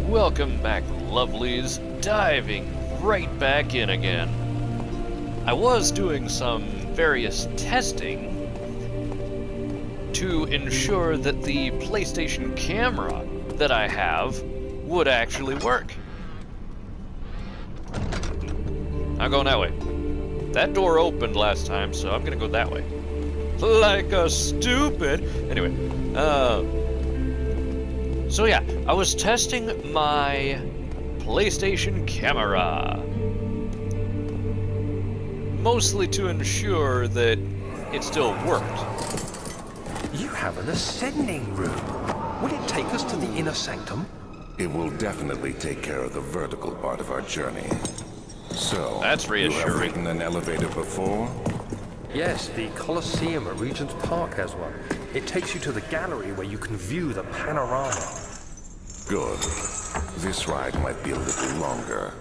Welcome back, lovelies. Diving right back in again. I was doing some various testing to ensure that the PlayStation camera that I have would actually work. I'm going that way. That door opened last time, so I'm gonna go that way. Like a stupid... Anyway, so yeah, I was testing my PlayStation camera. Mostly to ensure that it still worked. You have an ascending room. Will it take us to the inner sanctum? It will definitely take care of the vertical part of our journey. So, that's reassuring. You have ridden an elevator before? Yes, the Colosseum at Regent's Park has one. It takes you to the gallery where you can view the panorama. Good. This ride might be a little longer,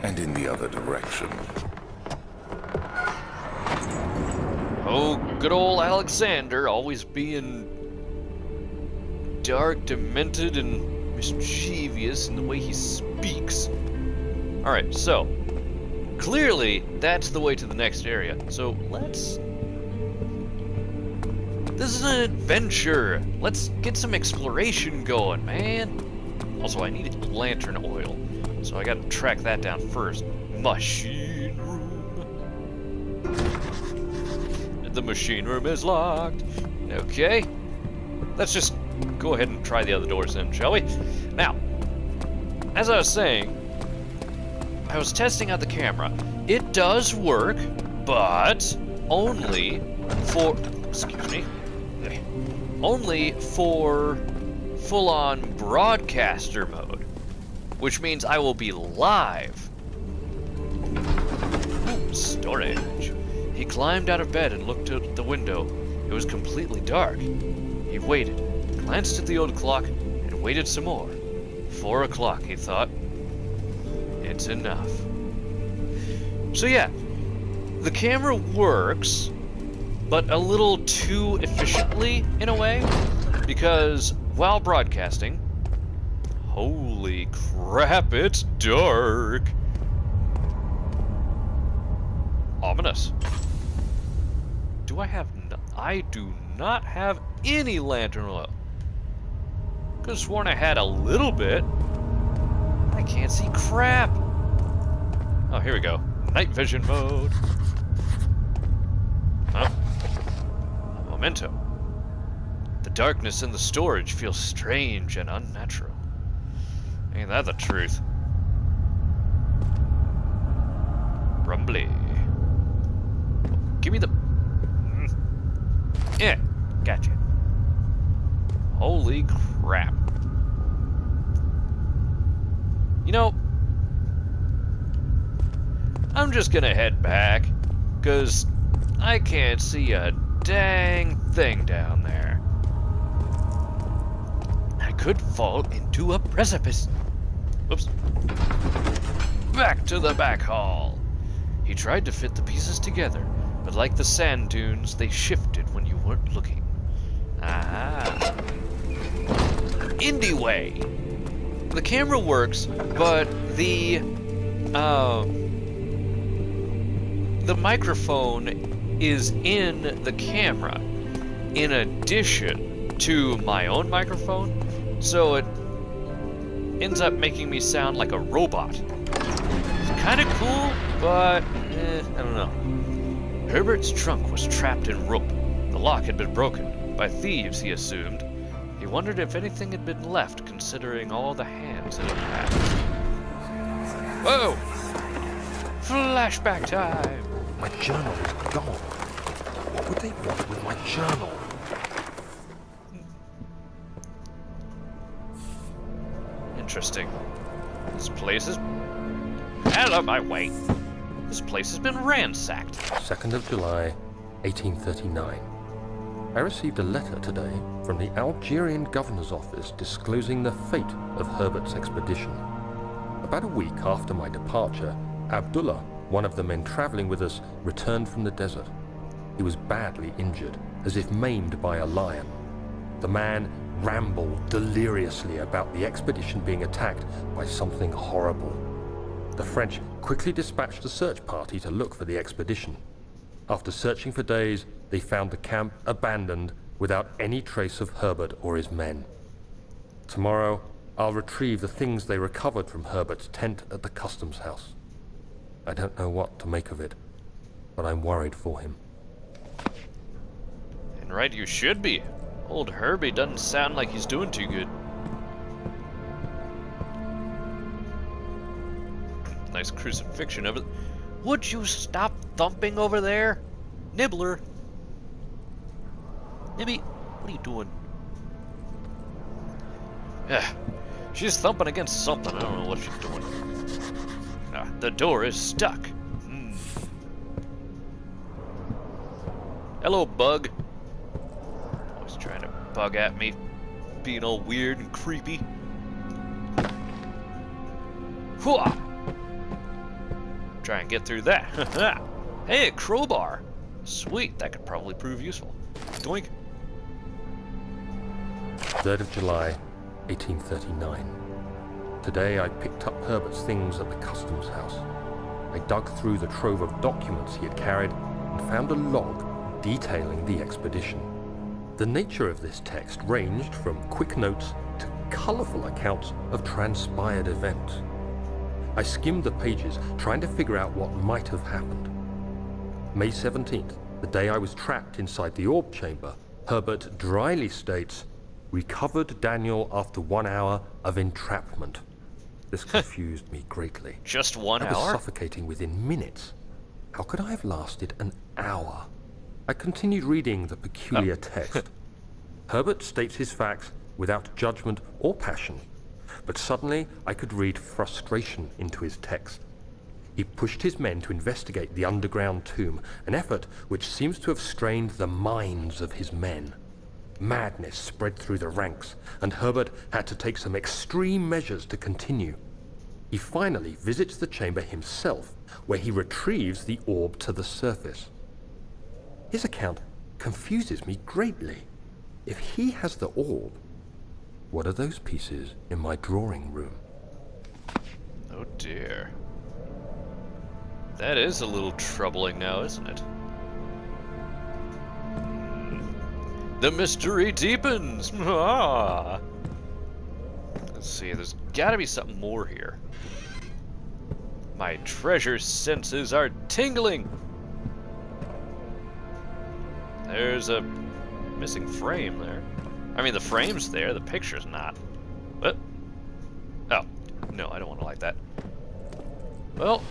and in the other direction. Oh, good old Alexander, always being dark, demented, and mischievous in the way he speaks. Alright, so, clearly, that's the way to the next area. So, let's... This is an adventure! Let's get some exploration going, man! Also, I need lantern oil, so I gotta track that down first. Machine room. The machine room is locked. Okay. Let's just go ahead and try the other doors then, shall we? Now, as I was saying, I was testing out the camera. It does work, but only for... Excuse me. Only for full-on broadcaster mode, which means I will be live. Ooh, storage. He climbed out of bed and looked out the window. It was completely dark. He waited, glanced at the old clock, and waited some more. 4 o'clock, he thought. It's enough. So yeah, the camera works, but a little too efficiently in a way, because while broadcasting, holy crap, it's dark. Ominous. Do I have I do not have any lantern oil. Could have sworn I had a little bit. I can't see crap. Oh, here we go. Night vision mode. Huh? A memento. The darkness in the storage feels strange and unnatural. Ain't that the truth? Rumbly. Give me the... Yeah, gotcha. Holy crap. You know, I'm just gonna head back, 'cause I can't see a dang thing down there. I could fall into a precipice. Oops. Back to the back hall. He tried to fit the pieces together, but like the sand dunes, they shifted when you weren't looking. Ah. Indie way. The camera works, but the microphone is in the camera in addition to my own microphone, so it ends up making me sound like a robot. It's kind of cool, but I don't know. Herbert's trunk was trapped in rope. The lock had been broken by thieves, he assumed. He wondered if anything had been left, considering all the hands it had passed. Whoa! Flashback time! My journal is gone. What would they want with my journal? Interesting. This place is... Out of my way! This place has been ransacked. 2nd of July, 1839. I received a letter today from the Algerian governor's office disclosing the fate of Herbert's expedition. About a week after my departure, Abdullah, one of the men traveling with us, returned from the desert. He was badly injured, as if maimed by a lion. The man rambled deliriously about the expedition being attacked by something horrible. The French quickly dispatched a search party to look for the expedition. After searching for days, they found the camp abandoned without any trace of Herbert or his men. Tomorrow, I'll retrieve the things they recovered from Herbert's tent at the customs house. I don't know what to make of it, but I'm worried for him. And right you should be. Old Herbie doesn't sound like he's doing too good. Nice crucifixion of it. Would you stop thumping over there? Nibbler. Nibby, what are you doing? Yeah, she's thumping against something. I don't know what she's doing. Ah, the door is stuck. Hello, bug. Always trying to bug at me, being all weird and creepy. Hooah! Try and get through that. Hey, a crowbar. Sweet, that could probably prove useful. Doink. 3rd of July, 1839. Today I picked up Herbert's things at the customs house. I dug through the trove of documents he had carried and found a log detailing the expedition. The nature of this text ranged from quick notes to colorful accounts of transpired events. I skimmed the pages, trying to figure out what might have happened. May 17th, the day I was trapped inside the orb chamber, Herbert dryly states, "Recovered Daniel after 1 hour of entrapment." This confused me greatly. Just 1 hour? I was suffocating within minutes. How could I have lasted an hour? I continued reading the peculiar text. Herbert states his facts without judgment or passion, but suddenly I could read frustration into his text. He pushed his men to investigate the underground tomb, an effort which seems to have strained the minds of his men. Madness spread through the ranks, and Herbert had to take some extreme measures to continue. He finally visits the chamber himself, where he retrieves the orb to the surface. His account confuses me greatly. If he has the orb, what are those pieces in my drawing room? Oh dear. That is a little troubling now, isn't it? The mystery deepens! Ah. Let's see, there's gotta be something more here. My treasure senses are tingling! There's a missing frame there. I mean, the frame's there, the picture's not. What? Oh, no, I don't want to like that. Well,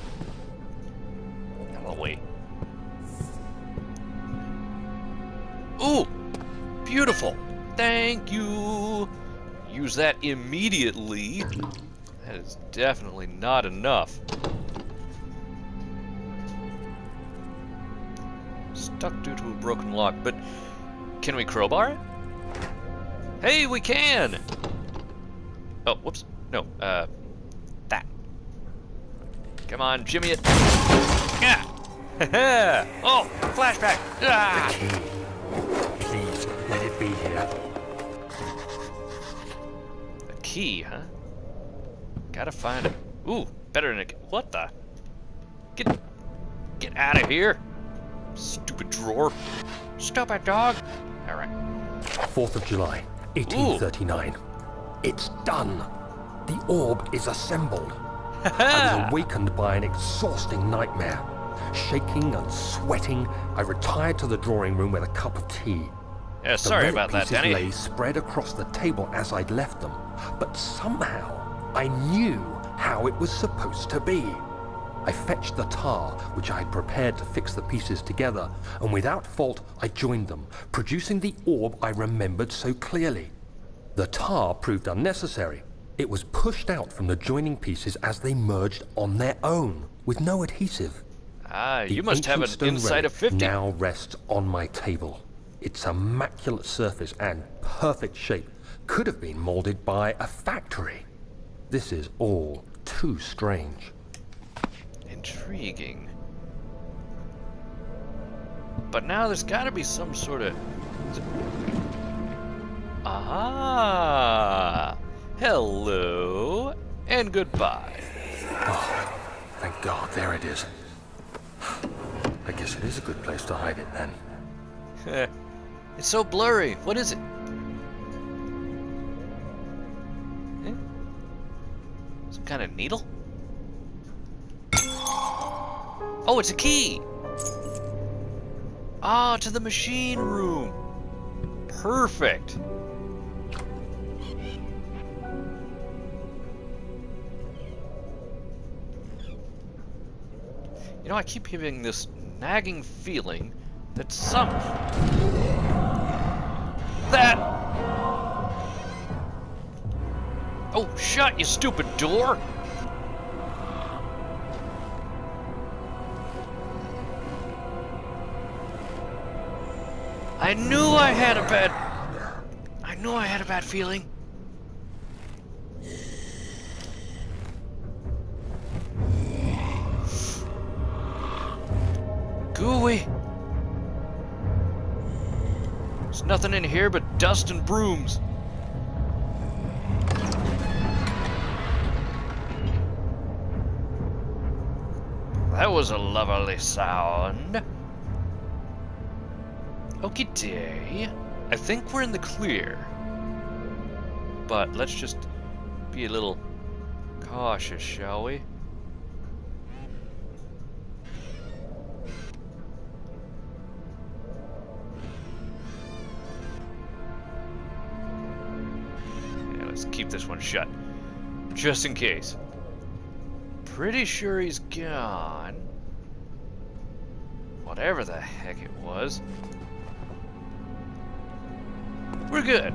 I'll wait. Ooh! Beautiful! Thank you! Use that immediately. That is definitely not enough. Stuck due to a broken lock, but can we crowbar it? Hey, we can! Oh, whoops. No, that. Come on, jimmy it. Ah! Oh, flashback! Ah! The key. Please, let it be here. A key, huh? Gotta find it. Ooh, better than a... What the? Get out of here! Stupid drawer. Stupid dog! Alright. 4th of July, 1839. It's done! The orb is assembled. I was awakened by an exhausting nightmare. Shaking and sweating, I retired to the drawing room with a cup of tea. Yeah, sorry about that, Danny. The lay spread across the table as I'd left them, but somehow I knew how it was supposed to be. I fetched the tar, which I had prepared to fix the pieces together, and without fault I joined them, producing the orb I remembered so clearly. The tar proved unnecessary. It was pushed out from the joining pieces as they merged on their own, with no adhesive. Ah, you The must have an ancient stone inside relic of 50. now rests on my table. Its immaculate surface and perfect shape could have been molded by a factory. This is all too strange. Intriguing. But now there's gotta be some sort of... Ah, hello, and goodbye. Oh, thank God, there it is. I guess it is a good place to hide it then. It's so blurry. What is it? Eh? Some kind of needle? Oh, it's a key! Ah, to the machine room. Perfect. You know, I keep having this nagging feeling that that... Oh, shut, you stupid door! I knew I had a bad feeling. Gooey. There's nothing in here but dust and brooms. That was a lovely sound. Okie day. I think we're in the clear. But let's just be a little cautious, shall we? Yeah, let's keep this one shut. Just in case. Pretty sure he's gone. Whatever the heck it was. We're good.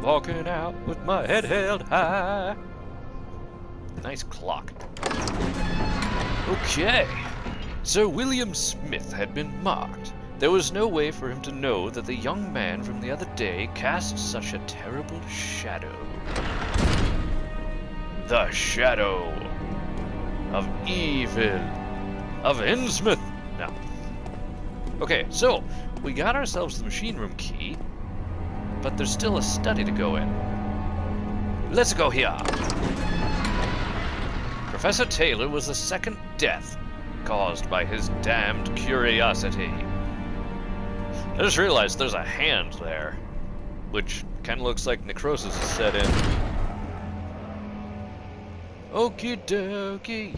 Walking out with my head held high. Nice clock. Okay. Sir William Smith had been marked. There was no way for him to know that the young man from the other day cast such a terrible shadow. The shadow of evil. Of Innsmouth. No. Okay, so we got ourselves the machine room key, but there's still a study to go in. Let's go here. Professor Taylor was the second death caused by his damned curiosity. I just realized there's a hand there, which kind of looks like necrosis is set in. Okie dokie.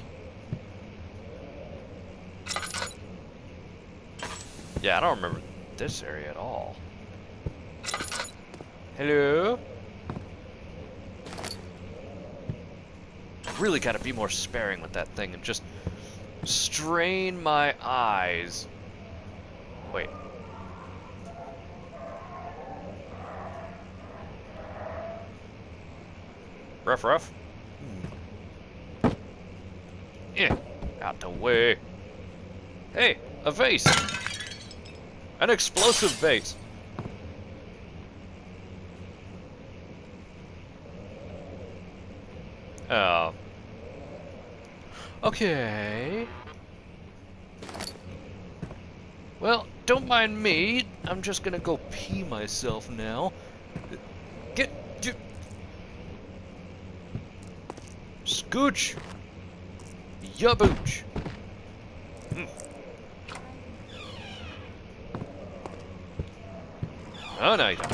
Yeah, I don't remember this area at all. Hello? Really gotta be more sparing with that thing and just strain my eyes. Wait. Ruff, ruff. Yeah, out the way. Hey, a vase. An explosive vase. Oh. Okay. Well, don't mind me. I'm just gonna go pee myself now. Get... Scooch. Yabooch. Oh, no, you don't.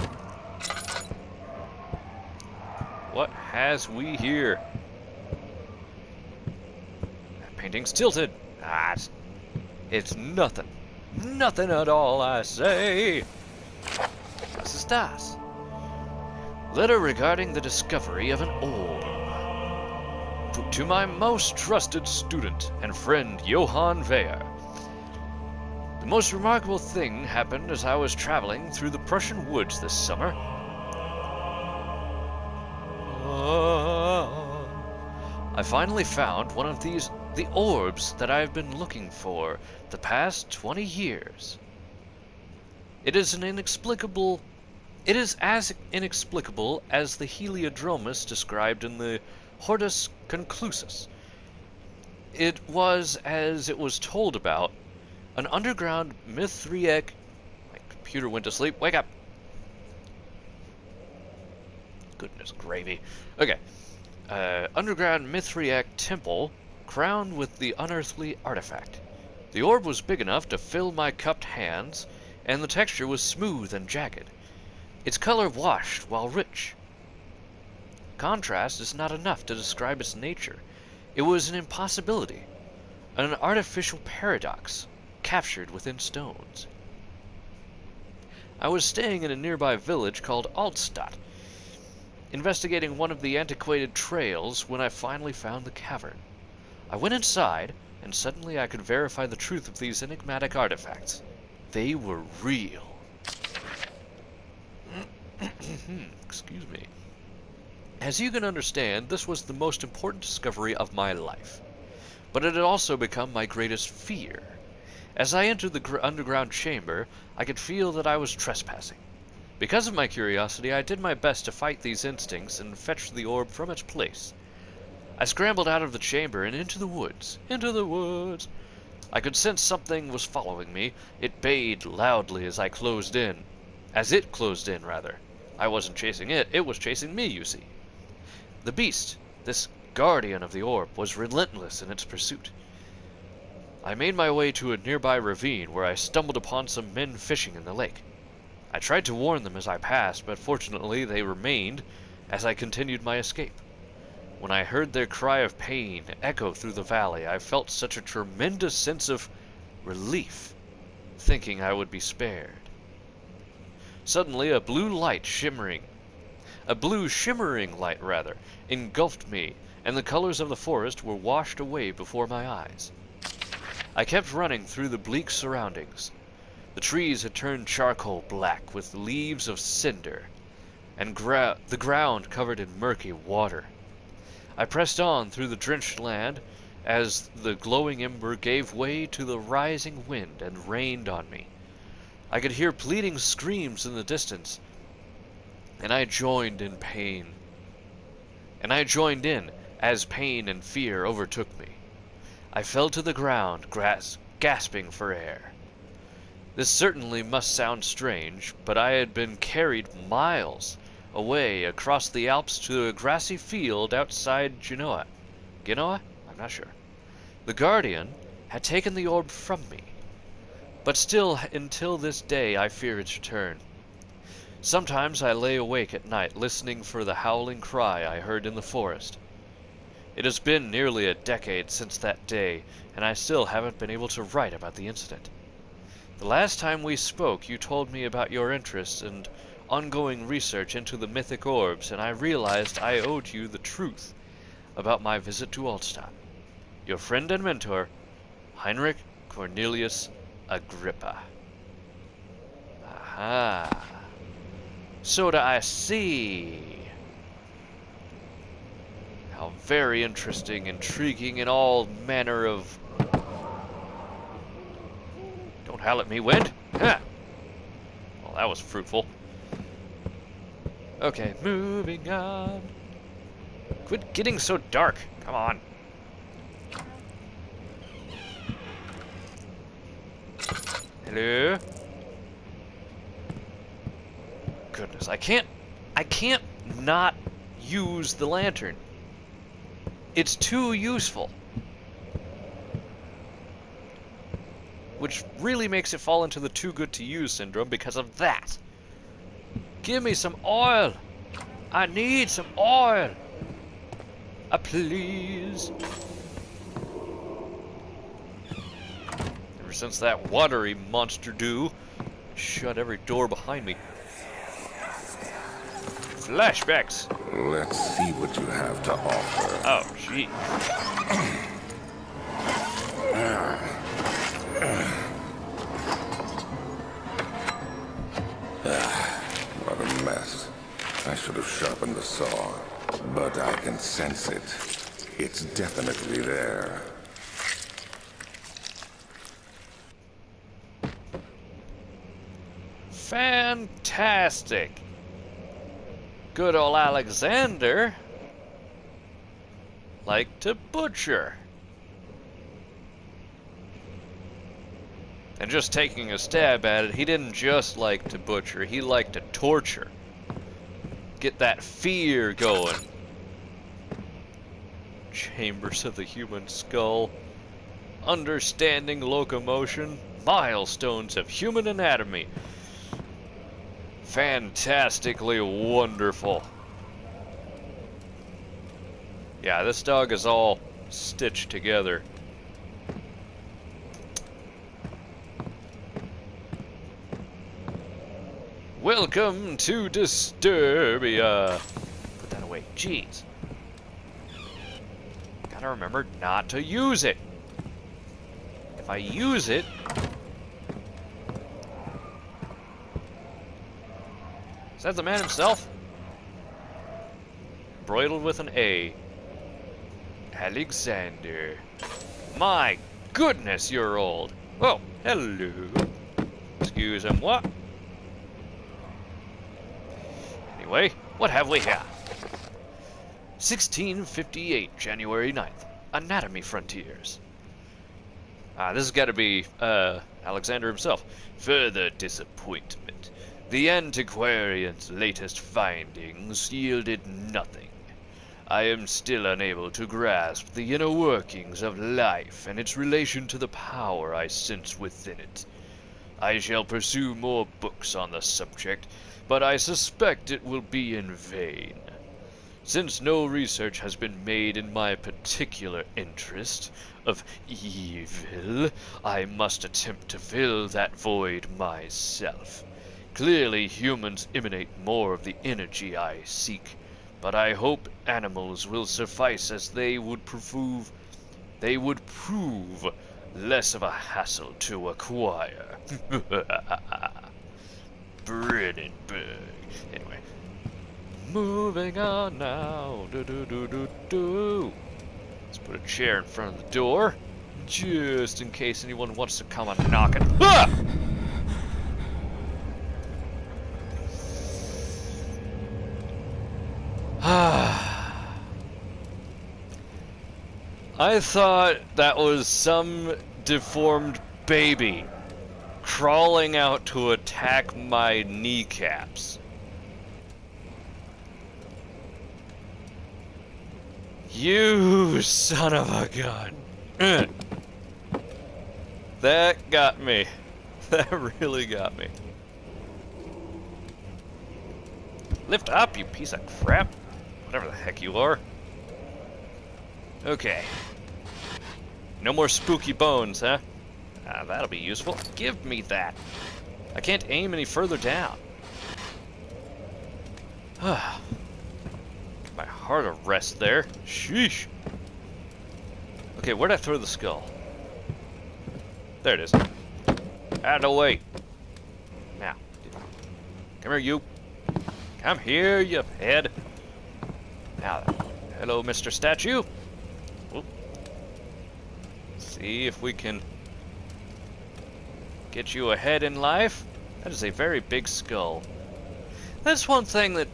What has we here? That painting's tilted. Ah, it's nothing. Nothing at all, I say. Was ist das? Letter regarding the discovery of an orb. To my most trusted student and friend, Johann Weyer. The most remarkable thing happened as I was traveling through the Prussian woods this summer. I finally found one of the orbs that I've been looking for the past 20 years. It is as inexplicable as the Heliodromus described in the Hortus Conclusus. It was, as it was told about, an underground Mithriac... My computer went to sleep. Wake up! Goodness gravy. Okay. Underground Mithriac temple crowned with the unearthly artifact. The orb was big enough to fill my cupped hands, and the texture was smooth and jagged. Its color washed while rich. Contrast is not enough to describe its nature. It was an impossibility, an artificial paradox, captured within stones. I was staying in a nearby village called Altstadt, investigating one of the antiquated trails when I finally found the cavern. I went inside, and suddenly I could verify the truth of these enigmatic artifacts. They were real. Excuse me. As you can understand, this was the most important discovery of my life. But it had also become my greatest fear. As I entered the underground chamber, I could feel that I was trespassing. Because of my curiosity, I did my best to fight these instincts and fetch the orb from its place. I scrambled out of the chamber and into the woods. Into the woods! I could sense something was following me. It bayed loudly as I closed in. As it closed in, rather. I wasn't chasing it, it was chasing me, you see. The beast, this guardian of the orb, was relentless in its pursuit. I made my way to a nearby ravine where I stumbled upon some men fishing in the lake. I tried to warn them as I passed, but fortunately they remained as I continued my escape. When I heard their cry of pain echo through the valley, I felt such a tremendous sense of relief, thinking I would be spared. Suddenly a blue shimmering light, engulfed me, and the colors of the forest were washed away before my eyes. I kept running through the bleak surroundings. The trees had turned charcoal black with leaves of cinder, and the ground covered in murky water. I pressed on through the drenched land as the glowing ember gave way to the rising wind and rained on me. I could hear pleading screams in the distance, and I joined in as pain and fear overtook me. I fell to the ground, gasping for air. This certainly must sound strange, but I had been carried miles away across the Alps to a grassy field outside Genoa. Genoa? I'm not sure. The Guardian had taken the orb from me, but still, until this day, I fear its return. Sometimes I lay awake at night, listening for the howling cry I heard in the forest. It has been nearly a decade since that day, and I still haven't been able to write about the incident. The last time we spoke, you told me about your interests and ongoing research into the mythic orbs, and I realized I owed you the truth about my visit to Altstadt. Your friend and mentor, Heinrich Cornelius Agrippa. Aha. So do I see. How very interesting, intriguing, and all manner of... Don't howl at me, wind! Ha! Well, that was fruitful. Okay, moving on. Quit getting so dark. Come on. Hello? Goodness, I can't not use the lantern. It's too useful. Which really makes it fall into the too good to use syndrome because of that. Give me some oil. I need some oil. Please. Ever since that watery monster shut every door behind me. Flashbacks. Let's see what you have to offer. Oh, gee. What a mess. I should have sharpened the saw, but I can sense it. It's definitely there. Fantastic. Good old Alexander liked to butcher. And just taking a stab at it, he didn't just like to butcher, he liked to torture. Get that fear going. Chambers of the human skull. Understanding locomotion. Milestones of human anatomy. Fantastically wonderful. Yeah, this dog is all stitched together. Welcome to Disturbia. Put that away. Jeez. Gotta remember not to use it. If I use it... Is that the man himself? Embroidered with an A. Alexander. My goodness, you're old. Oh, hello. Excusez-moi. Anyway, what have we here? 1658, January 9th. Anatomy Frontiers. This has got to be, Alexander himself. Further disappointment. The antiquarian's latest findings yielded nothing. I am still unable to grasp the inner workings of life and its relation to the power I sense within it. I shall pursue more books on the subject, but I suspect it will be in vain. Since no research has been made in my particular interest of evil, I must attempt to fill that void myself. Clearly, humans emanate more of the energy I seek, but I hope animals will suffice, as they would prove less of a hassle to acquire. Brennenberg. Anyway, moving on now. Let's put a chair in front of the door, just in case anyone wants to come and knock it. Ah! I thought that was some deformed baby crawling out to attack my kneecaps. You son of a gun. That got me. That really got me. Lift up, you piece of crap. Whatever the heck you are. Okay. No more spooky bones, huh? That'll be useful. Give me that. I can't aim any further down. My heart a rest there. Sheesh. Okay, where'd I throw the skull? There it is. Out of the way. Now. Come here, you. Come here, you head. Now then. Hello, Mr. Statue. Oop. See if we can get you ahead in life. That is a very big skull. That's one thing that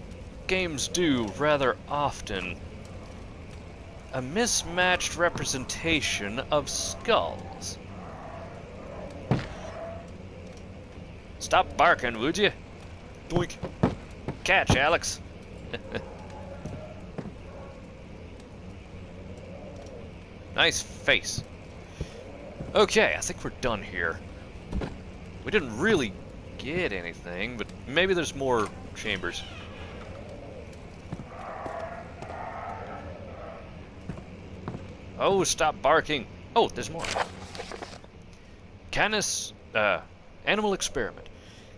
games do rather often. A mismatched representation of skulls. Stop barking, would you? Doink. Catch, Alex. Nice face. Okay, I think we're done here. We didn't really get anything, but maybe there's more chambers. Oh, stop barking. Oh, there's more. Canis, animal experiment.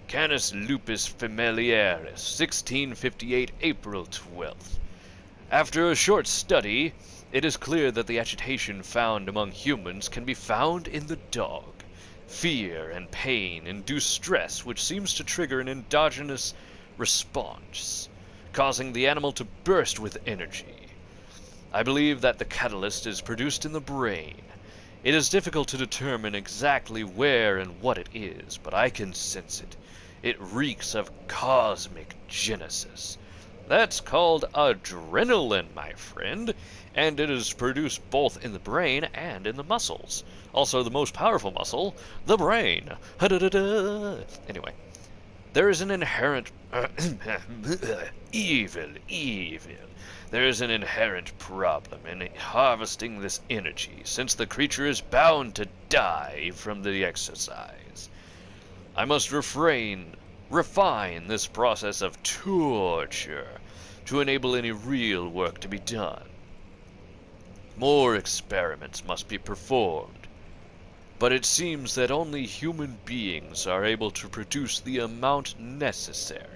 Canis lupus familiaris, 1658, April 12th. After a short study, it is clear that the agitation found among humans can be found in the dog. Fear and pain induce stress, which seems to trigger an endogenous response, causing the animal to burst with energy. I believe that the catalyst is produced in the brain. It is difficult to determine exactly where and what it is, but I can sense it. It reeks of cosmic genesis. That's called adrenaline, my friend, and it is produced both in the brain and in the muscles. Also, the most powerful muscle, the brain. Anyway, There is an inherent evil. There is an inherent problem in harvesting this energy, since the creature is bound to die from the exercise. I must refine this process of torture to enable any real work to be done. More experiments must be performed, but it seems that only human beings are able to produce the amount necessary.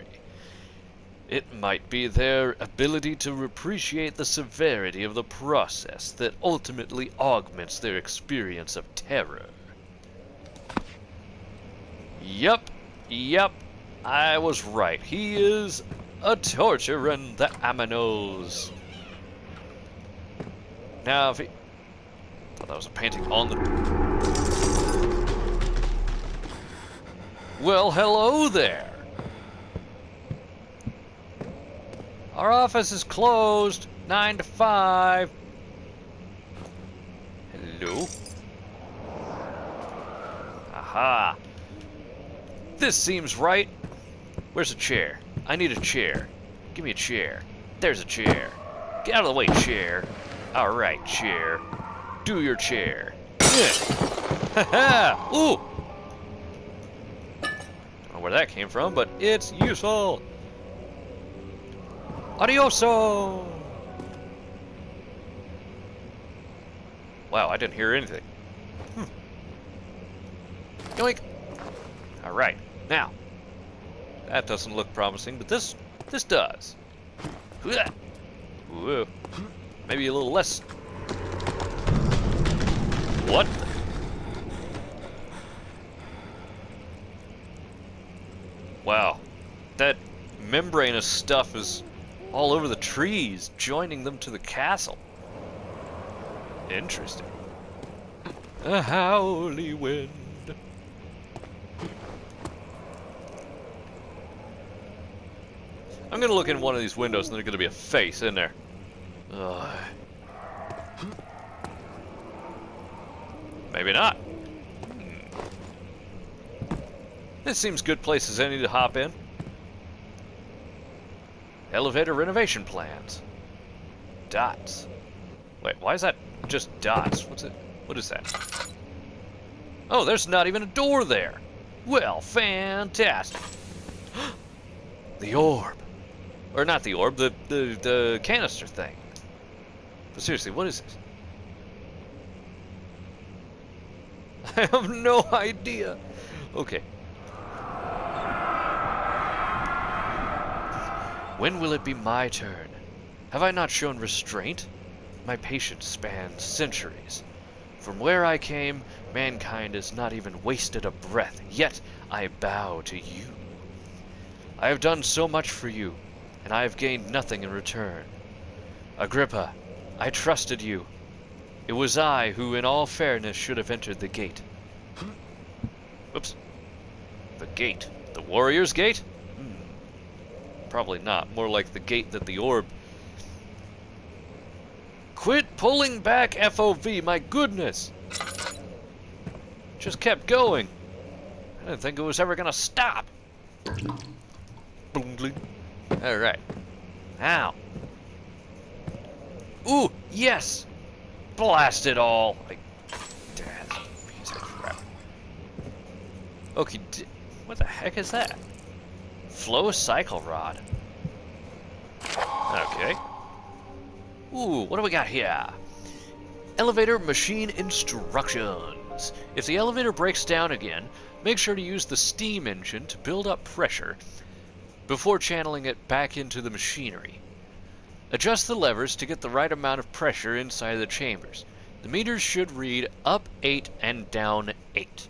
It might be their ability to appreciate the severity of the process that ultimately augments their experience of terror. Yep, I was right. He is a torturing the aminos. Now, if he... thought that was a painting on the... Well, hello there. Our office is closed, 9 to 5. Hello? Aha. This seems right. Where's a chair? I need a chair. Give me a chair. There's a chair. Get out of the way, chair. Alright, chair. Do your chair. Haha! Ooh! Don't know where that came from, but it's useful. Adioso! Wow, I didn't hear anything. Yoink! Alright, now. That doesn't look promising, but this does. Whoa. Maybe a little less. What? Wow. That membranous stuff is all over the trees, joining them to the castle. Interesting. A howly wind. I'm gonna look in one of these windows and there's gonna be a face in there. Ugh. Maybe not. This seems good place as any to hop in. Elevator renovation plans. Dots. Wait, why is that just dots? What's it? What is that? Oh, there's not even a door there. Well, fantastic. The orb. Or not the orb, the canister thing. But seriously, what is this? I have no idea. Okay. When will it be my turn? Have I not shown restraint? My patience spans centuries. From where I came, mankind has not even wasted a breath, yet I bow to you. I have done so much for you, and I have gained nothing in return. Agrippa, I trusted you. It was I who, in all fairness, should have entered the gate. Whoops. The gate. The warrior's gate? Probably not. More like the gate that the orb... Quit pulling back, FOV, my goodness! Just kept going. I didn't think it was ever gonna stop. Alright. Now. Ooh, yes! Blast it all! Damn, piece of crap. Okay, what the heck is that? Flow cycle rod. Okay. Ooh, what do we got here? Elevator machine instructions. If the elevator breaks down again, make sure to use the steam engine to build up pressure before channeling it back into the machinery. Adjust the levers to get the right amount of pressure inside the chambers. The meters should read up 8 and down 8.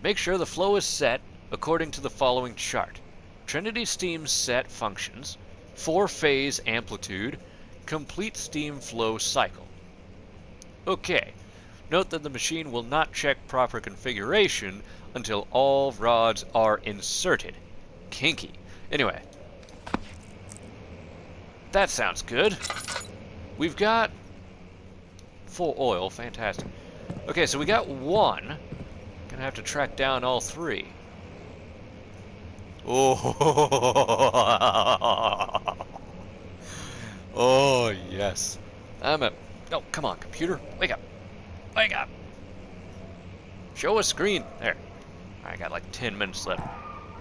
Make sure the flow is set according to the following chart. Trinity steam set functions, 4-phase amplitude, complete steam flow cycle. Okay, note that the machine will not check proper configuration until all rods are inserted. Kinky. Anyway, that sounds good. We've got full oil, fantastic. Okay, so we got one. Gonna have to track down all 3. Oh. Oh, yes. Oh, come on, computer. Wake up. Wake up. Show a screen. There. I got like 10 minutes left.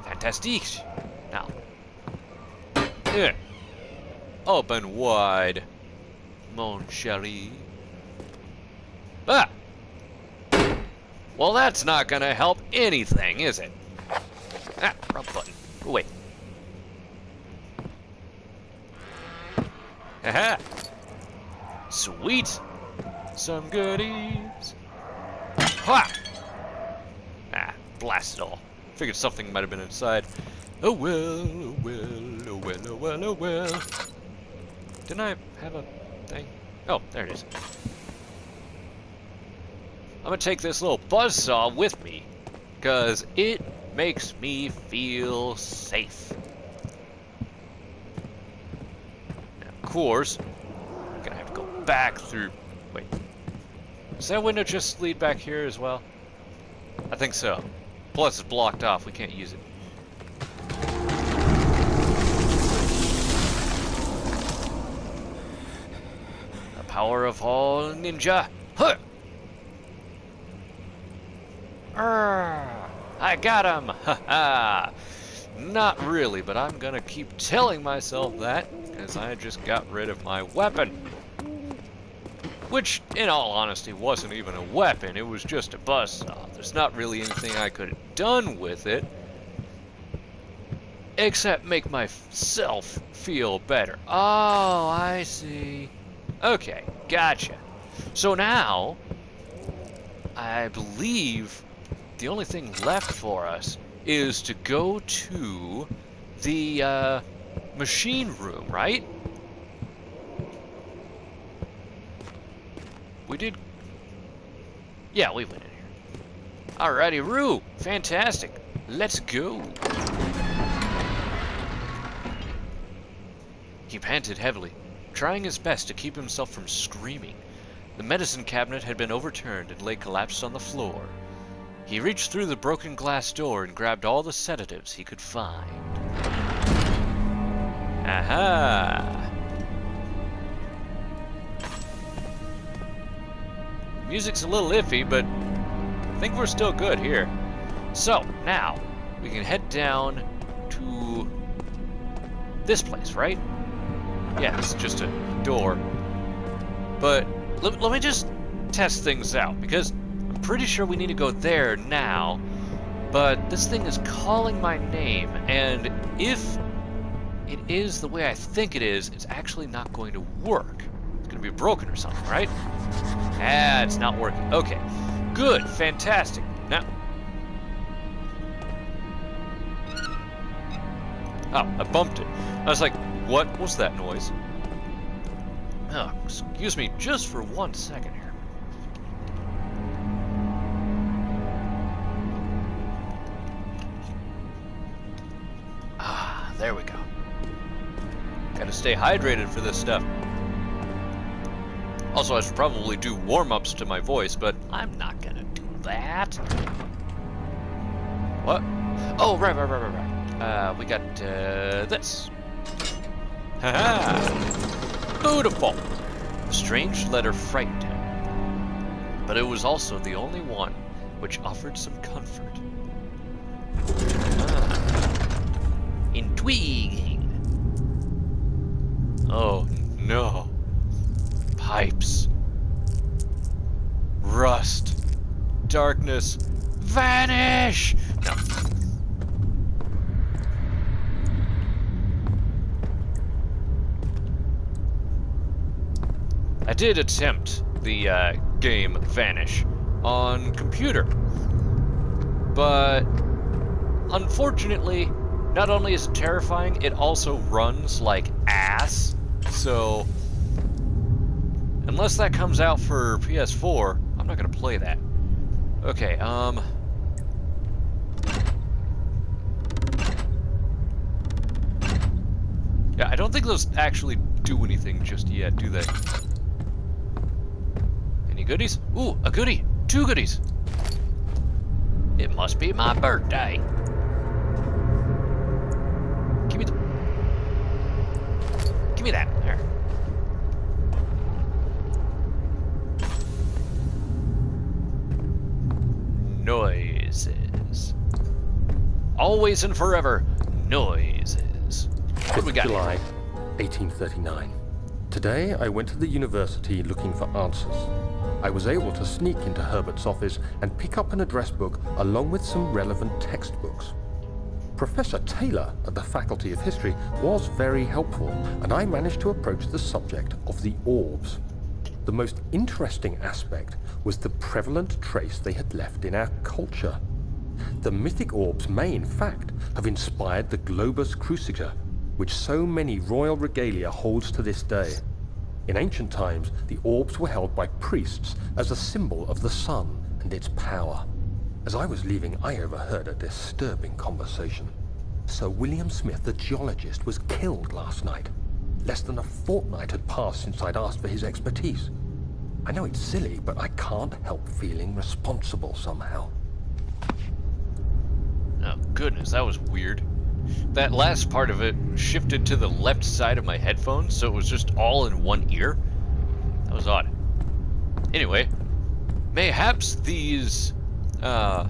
Fantastique. Now. Yeah. Open wide. Mon chéri. Ah! Well, that's not gonna help anything, is it? Ah, wrong button. Go away. Haha! Sweet! Some goodies. Ha! Ah, blast it all. Figured something might have been inside. Oh well, oh well, oh well, oh well, oh well. Didn't I have a thing? Oh, there it is. I'm gonna take this little buzzsaw with me, because it makes me feel safe. And of course, I'm gonna have to go back through... Wait. Does that window just lead back here as well? I think so. Plus it's blocked off, we can't use it. The power of all ninja. Huh! I got him! Haha! Not really, but I'm gonna keep telling myself that, because I just got rid of my weapon. Which, in all honesty, wasn't even a weapon, it was just a buzzsaw. There's not really anything I could have done with it, except make myself feel better. Oh, I see. Okay, gotcha. So now, I believe the only thing left for us is to go to the machine room, right? We did... Yeah, we went in here. Alrighty, Roo! Fantastic! Let's go! He panted heavily, trying his best to keep himself from screaming. The medicine cabinet had been overturned and lay collapsed on the floor. He reached through the broken glass door and grabbed all the sedatives he could find. Aha! Music's a little iffy, but I think we're still good here. So, now, we can head down to this place, right? Yeah, it's just a door. But let me just test things out, because I'm pretty sure we need to go there now, but this thing is calling my name, and if it is the way I think it is, it's actually not going to work. It's going to be broken or something, right? Ah, it's not working. Okay, good, fantastic. Now... Oh, I bumped it. I was like, what was that noise? Oh, excuse me just for 1 second here. Ah, there we go. Gotta stay hydrated for this stuff. Also, I should probably do warm-ups to my voice, but I'm not gonna do that. What? Oh, right. We got, this. Haha! Beautiful! The strange letter frightened him, but it was also the only one which offered some comfort. Intriguing! Oh, no. Pipes. Rust. Darkness. Vanish! No. I did attempt the game Vanish on computer, but unfortunately, not only is it terrifying, it also runs like ass, so unless that comes out for PS4, I'm not gonna play that. Okay, yeah, I don't think those actually do anything just yet, do they? Any goodies? Ooh, a goodie! 2 goodies! It must be my birthday. me that. There. Noises. Always and forever, noises. What do we got July, here? 1839. Today, I went to the university looking for answers. I was able to sneak into Herbert's office and pick up an address book along with some relevant textbooks. Professor Taylor at the Faculty of History was very helpful, and I managed to approach the subject of the orbs. The most interesting aspect was the prevalent trace they had left in our culture. The mythic orbs may, in fact, have inspired the globus cruciger, which so many royal regalia holds to this day. In ancient times, the orbs were held by priests as a symbol of the sun and its power. As I was leaving, I overheard a disturbing conversation. Sir William Smith, the geologist, was killed last night. Less than a fortnight had passed since I'd asked for his expertise. I know it's silly, but I can't help feeling responsible somehow. Oh, goodness, that was weird. That last part of it shifted to the left side of my headphones, so it was just all in one ear. That was odd. Anyway, mayhaps these, oh,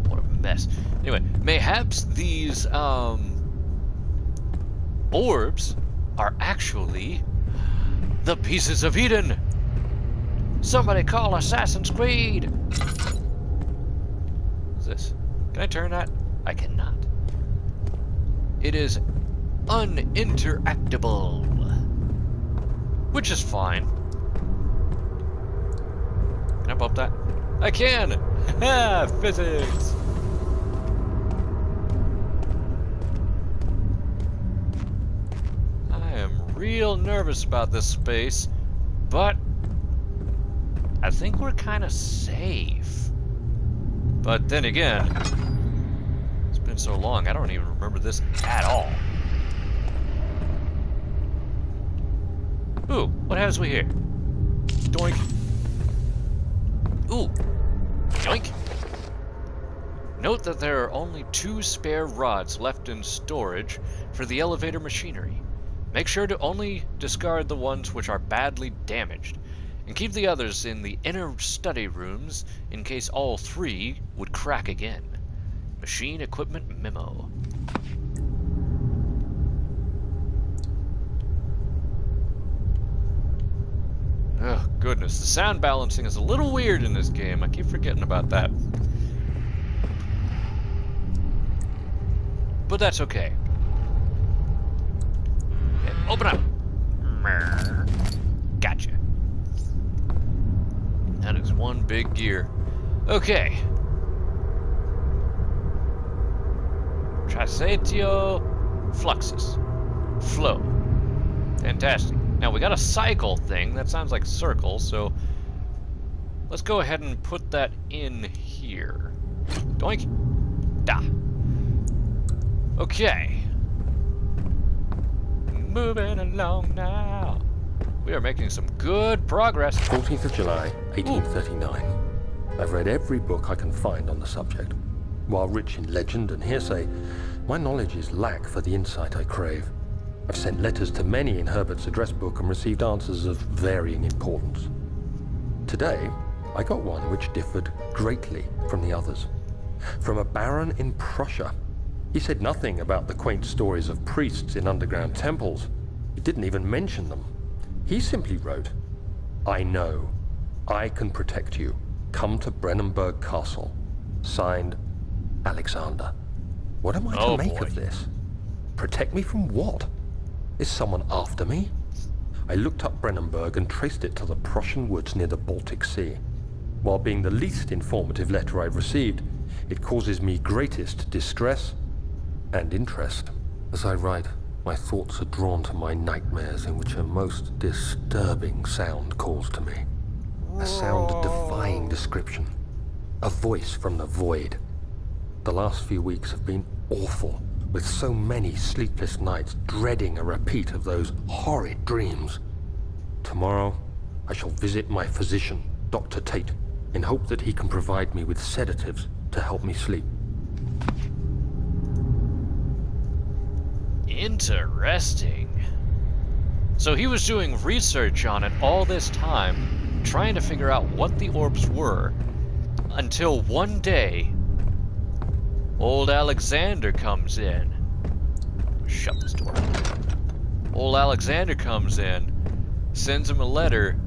what a mess. Anyway, mayhaps these, orbs are actually the pieces of Eden. Somebody call Assassin's Creed. What's this? Can I turn that? I cannot. It is uninteractable, which is fine. Can I bump that? I can! Ha! Physics! I am real nervous about this space, but I think we're kind of safe. But then again, it's been so long, I don't even remember this at all. Ooh, what has we here? Doink. Ooh, yoink. Note that there are only 2 spare rods left in storage for the elevator machinery. Make sure to only discard the ones which are badly damaged, and keep the others in the inner study rooms in case all 3 would crack again. Machine equipment memo. Oh, goodness. The sound balancing is a little weird in this game. I keep forgetting about that. But that's okay. Okay, open up. Gotcha. That is one big gear. Okay. Tricetio fluxus. Flow. Fantastic. Now we got a cycle thing. That sounds like circles, so let's go ahead and put that in here. Doink. Da. Okay. Moving along now. We are making some good progress. 14th of July, 1839. I've read every book I can find on the subject. While rich in legend and hearsay, my knowledge is lack for the insight I crave. I've sent letters to many in Herbert's address book and received answers of varying importance. Today, I got one which differed greatly from the others. From a baron in Prussia. He said nothing about the quaint stories of priests in underground temples. He didn't even mention them. He simply wrote, "I know. I can protect you. Come to Brennenburg Castle. Signed, Alexander." What am I to make of this? Protect me from what? Is someone after me? I looked up Brennenburg and traced it to the Prussian woods near the Baltic Sea. While being the least informative letter I've received, it causes me greatest distress and interest. As I write, my thoughts are drawn to my nightmares in which a most disturbing sound calls to me. A sound defying description. A voice from the void. The last few weeks have been awful, with so many sleepless nights dreading a repeat of those horrid dreams. Tomorrow, I shall visit my physician, Dr. Tate, in hope that he can provide me with sedatives to help me sleep. Interesting. So he was doing research on it all this time, trying to figure out what the orbs were, until one day, old Alexander comes in. Shut this door. Old Alexander comes in, sends him a letter.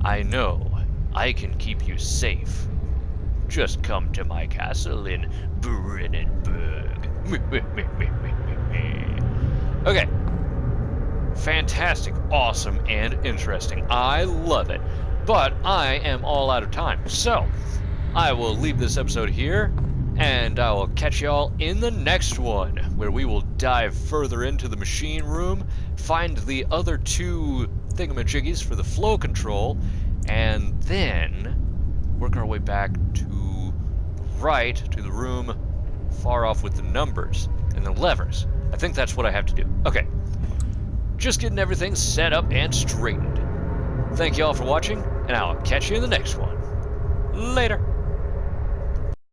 I know, I can keep you safe. Just come to my castle in Brennenburg. Okay. Fantastic, awesome, and interesting. I love it. But I am all out of time. So, I will leave this episode here, and I will catch y'all in the next one, where we will dive further into the machine room, find the other two thingamajiggies for the flow control, and then work our way back to right to the room far off with the numbers and the levers. I think that's what I have to do. Okay. Just getting everything set up and straightened. Thank you all for watching, and I'll catch you in the next one. Later.